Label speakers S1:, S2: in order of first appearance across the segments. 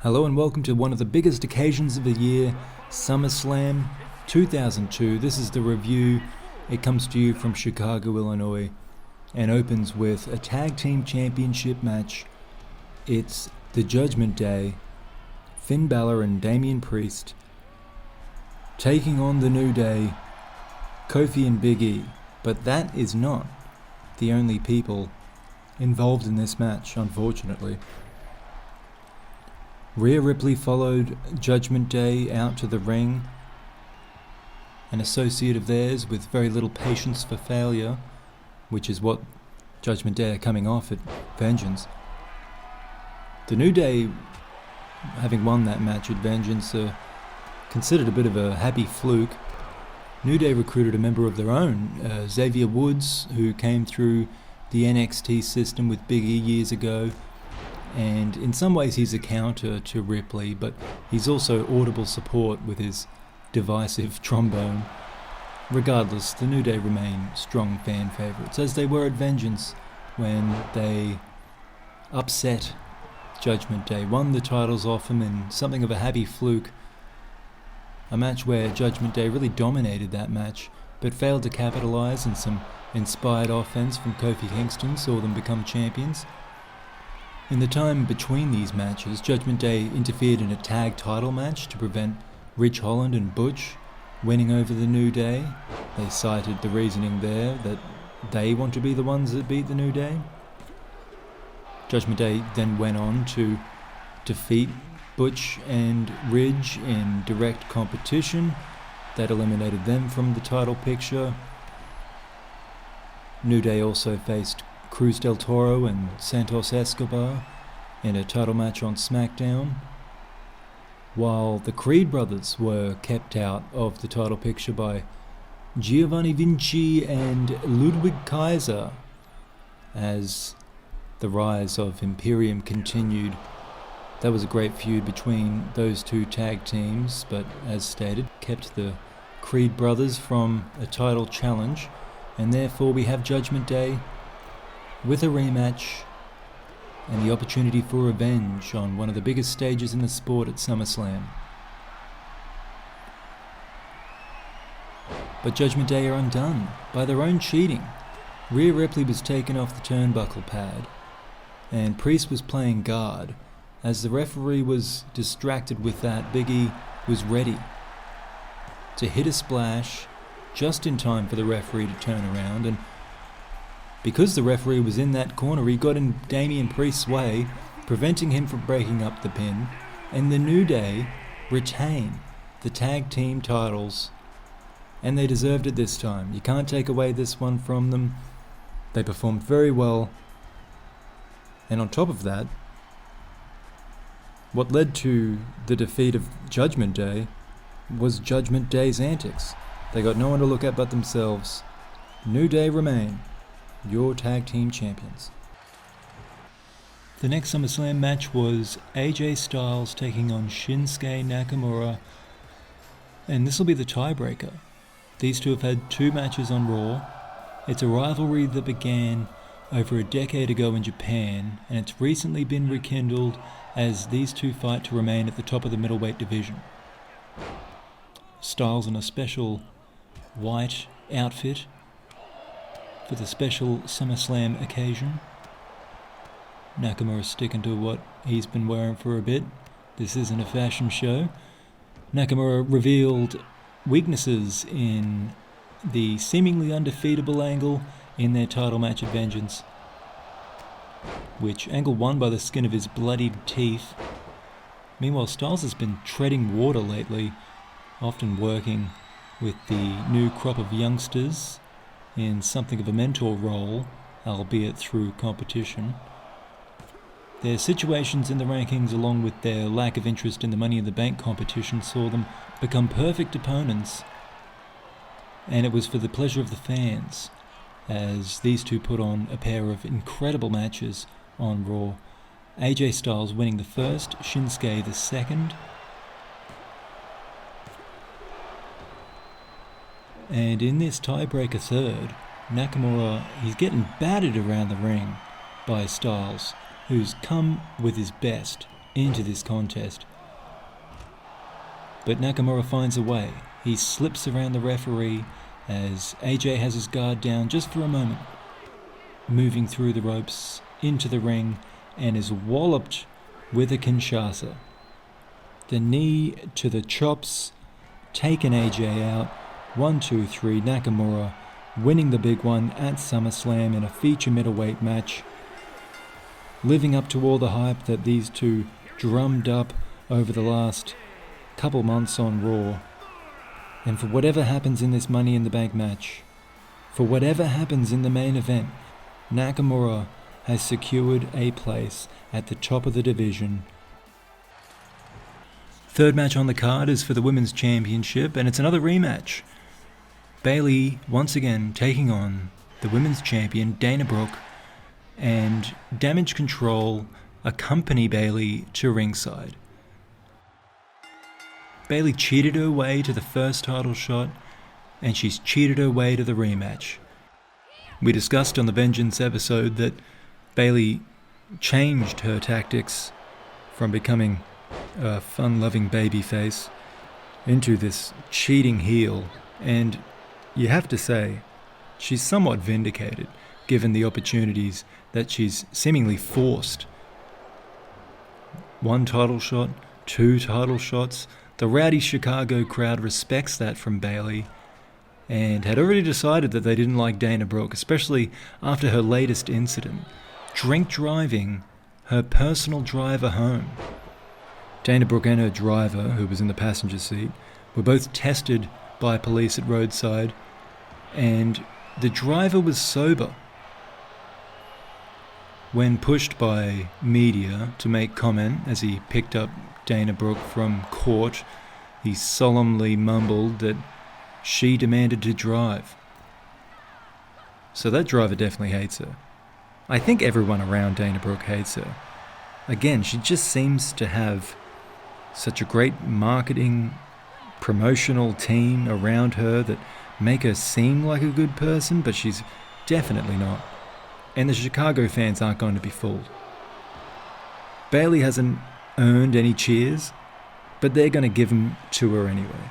S1: Hello and welcome to one of the biggest occasions of the year, Summerslam 2002. This is the review. It comes to you from Chicago, Illinois, and opens with a tag team championship match. It's the Judgment Day, Finn Balor and Damian Priest, taking on the New Day, Kofi and Big E. But that is not the only people involved in this match, unfortunately. Rhea Ripley followed Judgment Day out to the ring, an associate of theirs with very little patience for failure, which is what Judgment Day are coming off at Vengeance. The New Day, having won that match at Vengeance, are considered a bit of a happy fluke. New Day recruited a member of their own, Xavier Woods, who came through the NXT system with Big E years ago. And in some ways he's a counter to Ripley, but he's also audible support with his divisive trombone. Regardless, the New Day remain strong fan favourites, as they were at Vengeance when they upset Judgment Day, won the titles off him in something of a happy fluke. A match where Judgment Day really dominated that match, but failed to capitalise, and some inspired offense from Kofi Kingston saw them become champions. In the time between these matches, Judgment Day interfered in a tag title match to prevent Ridge Holland and Butch winning over the New Day. They cited the reasoning there that they want to be the ones that beat the New Day. Judgment Day then went on to defeat Butch and Ridge in direct competition. That eliminated them from the title picture. New Day also faced Cruz del Toro and Santos Escobar in a title match on SmackDown, while the Creed brothers were kept out of the title picture by Giovanni Vinci and Ludwig Kaiser as the rise of Imperium continued. That was a great feud between those two tag teams, but as stated, kept the Creed brothers from a title challenge, and therefore we have Judgment Day with a rematch and the opportunity for revenge on one of the biggest stages in the sport at SummerSlam. But Judgment Day are undone by their own cheating. Rhea Ripley was taken off the turnbuckle pad, and Priest was playing guard. As the referee was distracted with that, Big E was ready to hit a splash just in time for the referee to turn around, and because the referee was in that corner, he got in Damian Priest's way, preventing him from breaking up the pin, and the New Day retain the tag team titles, and they deserved it this time. You can't take away this one from them. They performed very well, and on top of that, what led to the defeat of Judgment Day was Judgment Day's antics. They got no one to look at but themselves. New Day remain your tag team champions. The next SummerSlam match was AJ Styles taking on Shinsuke Nakamura, and this will be the tiebreaker. These two have had two matches on Raw. It's a rivalry that began over a decade ago in Japan, and it's recently been rekindled as these two fight to remain at the top of the middleweight division. Styles in a special white outfit for the special SummerSlam occasion. Nakamura sticking to what he's been wearing for a bit. This isn't a fashion show. Nakamura revealed weaknesses in the seemingly undefeatable angle in their title match at Vengeance, which Angle won by the skin of his bloodied teeth. Meanwhile, Styles has been treading water lately, often working with the new crop of youngsters in something of a mentor role, albeit through competition. Their situations in the rankings, along with their lack of interest in the Money in the Bank competition, saw them become perfect opponents, and it was for the pleasure of the fans, as these two put on a pair of incredible matches on Raw. AJ Styles winning the first, Shinsuke the second. And in this tiebreaker third, Nakamura, he's getting battered around the ring by Styles, who's come with his best into this contest. But Nakamura finds a way. He slips around the referee as AJ has his guard down just for a moment, moving through the ropes into the ring, and is walloped with a Kinshasa. The knee to the chops, taking AJ out. 1, 2, 3, Nakamura winning the big one at SummerSlam in a feature middleweight match, living up to all the hype that these two drummed up over the last couple months on Raw. And for whatever happens in this Money in the Bank match, for whatever happens in the main event, Nakamura has secured a place at the top of the division. Third match on the card is for the Women's Championship, and it's another rematch. Bayley once again taking on the Women's Champion Dana Brooke, and Damage Control accompany Bayley to ringside. Bayley cheated her way to the first title shot, and she's cheated her way to the rematch. We discussed on the Vengeance episode that Bayley changed her tactics from becoming a fun-loving babyface into this cheating heel, and you have to say, she's somewhat vindicated given the opportunities that she's seemingly forced. 1 title shot, 2 title shots. The rowdy Chicago crowd respects that from Bayley, and had already decided that they didn't like Dana Brooke, especially after her latest incident, drink driving her personal driver home. Dana Brooke and her driver, who was in the passenger seat, were both tested by police at roadside, and the driver was sober. When pushed by media to make comment as he picked up Dana Brooke from court, he solemnly mumbled that she demanded to drive. So that driver definitely hates her. I think everyone around Dana Brooke hates her. Again, she just seems to have such a great marketing, promotional team around her that make her seem like a good person, but she's definitely not. And the Chicago fans aren't going to be fooled. Bayley hasn't earned any cheers, but they're going to give them to her anyway.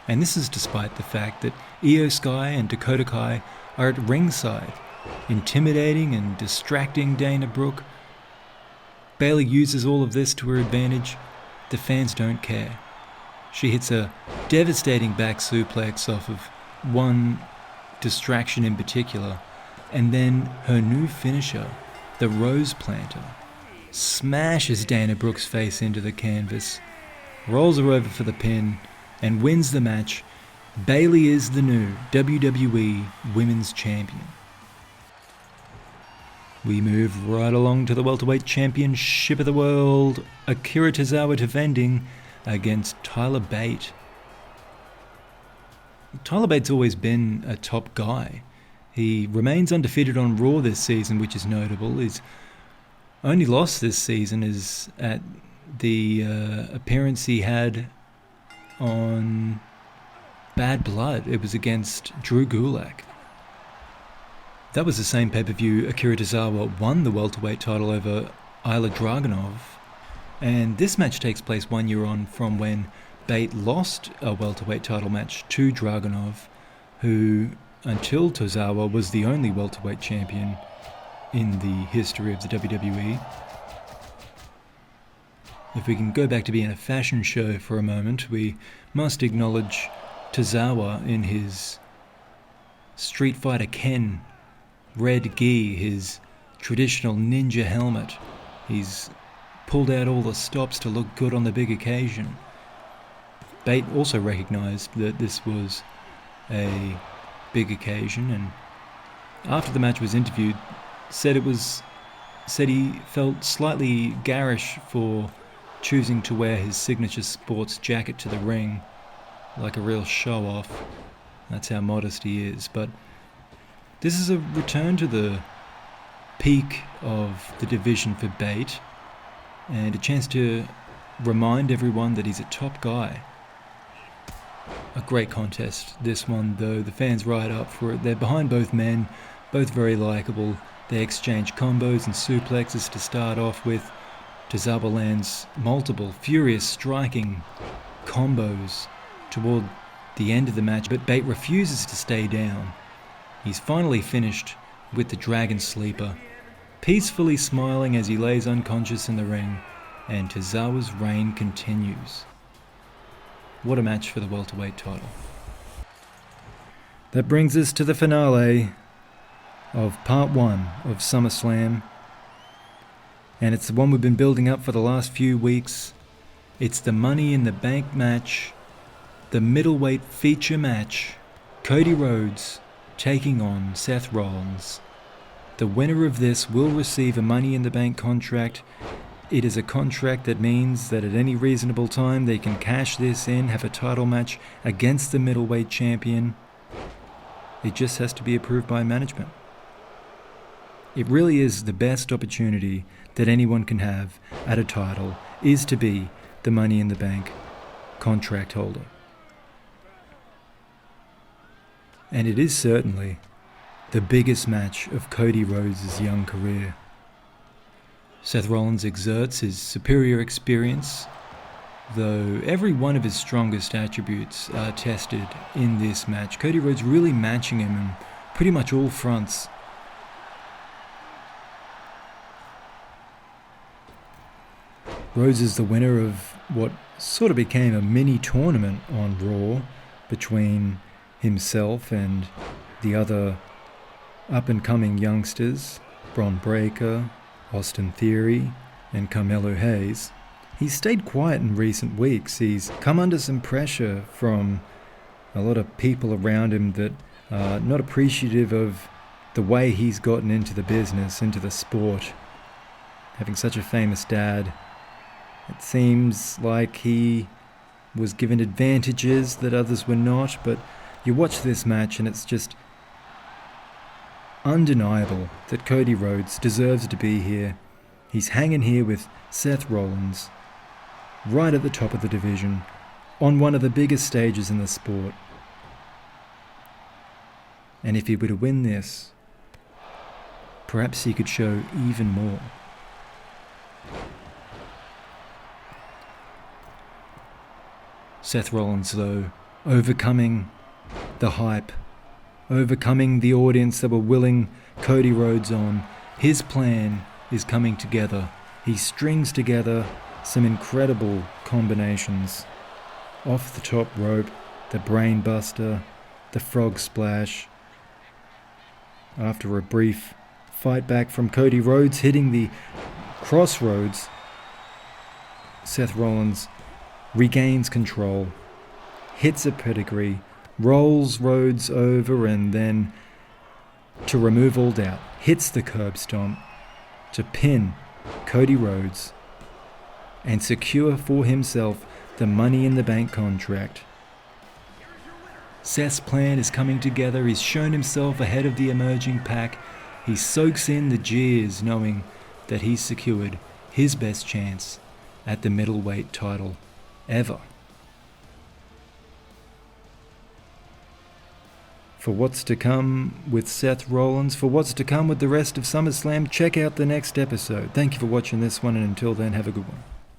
S1: And this is despite the fact that Io Sky and Dakota Kai are at ringside, intimidating and distracting Dana Brooke. Bayley uses all of this to her advantage. The fans don't care. She hits a devastating back suplex off of one distraction in particular, and then her new finisher, the Rose Planter, smashes Dana Brooke's face into the canvas, rolls her over for the pin, and wins the match. Bayley is the new WWE Women's Champion. We move right along to the Welterweight Championship of the World. Akira Tozawa defending against Tyler Bate. Tyler Bate's always been a top guy. He remains undefeated on Raw this season, which is notable. His only loss this season is at the appearance he had on Bad Blood. It was against Drew Gulak. That was the same pay-per-view Akira Tozawa won the welterweight title over Ilya Dragunov. And this match takes place 1 year on from when Bate lost a welterweight title match to Dragunov, who, until Tozawa, was the only welterweight champion in the history of the WWE. If we can go back to being a fashion show for a moment, we must acknowledge Tozawa in his Street Fighter Ken red gi, his traditional ninja helmet. He's pulled out all the stops to look good on the big occasion. Bate also recognised that this was a big occasion, and after the match was interviewed, said he felt slightly garish for choosing to wear his signature sports jacket to the ring, like a real show-off. That's how modest he is. But this is a return to the peak of the division for Bate, and a chance to remind everyone that he's a top guy. A great contest, this one, though. The fans ride up for it. They're behind both men, both very likeable. They exchange combos and suplexes to start off with. Tozawa lands multiple furious striking combos toward the end of the match, but Bate refuses to stay down. He's finally finished with the Dragon Sleeper, peacefully smiling as he lays unconscious in the ring, and Tozawa's reign continues. What a match for the welterweight title. That brings us to the finale of part 1 of SummerSlam, and it's the one we've been building up for the last few weeks. It's the Money in the Bank match, the middleweight feature match, Cody Rhodes taking on Seth Rollins. The winner of this will receive a Money in the Bank contract. It is a contract that means that at any reasonable time they can cash this in, have a title match against the middleweight champion. It just has to be approved by management. It really is the best opportunity that anyone can have at a title, is to be the Money in the Bank contract holder. And it is certainly the biggest match of Cody Rhodes' young career. Seth Rollins exerts his superior experience, though every one of his strongest attributes are tested in this match. Cody Rhodes really matching him on pretty much all fronts. Rhodes is the winner of what sort of became a mini tournament on Raw between himself and the other up-and-coming youngsters, Bron Breakker, Austin Theory, and Carmelo Hayes. He's stayed quiet in recent weeks. He's come under some pressure from a lot of people around him that are not appreciative of the way he's gotten into the business, into the sport. Having such a famous dad, it seems like he was given advantages that others were not, but you watch this match and it's just undeniable that Cody Rhodes deserves to be here. He's hanging here with Seth Rollins, right at the top of the division, on one of the biggest stages in the sport. And if he were to win this, perhaps he could show even more. Seth Rollins, though, overcoming the hype, overcoming the audience that were willing Cody Rhodes on. His plan is coming together. He strings together some incredible combinations. Off the top rope, the brain buster, the frog splash. After a brief fight back from Cody Rhodes hitting the crossroads, Seth Rollins regains control, hits a pedigree, rolls Rhodes over, and then, to remove all doubt, hits the curb stomp to pin Cody Rhodes and secure for himself the Money in the Bank contract. Seth's plan is coming together. He's shown himself ahead of the emerging pack. He soaks in the jeers, knowing that he's secured his best chance at the middleweight title ever. For what's to come with Seth Rollins, for what's to come with the rest of SummerSlam, check out the next episode. Thank you for watching this one, and until then, have a good one.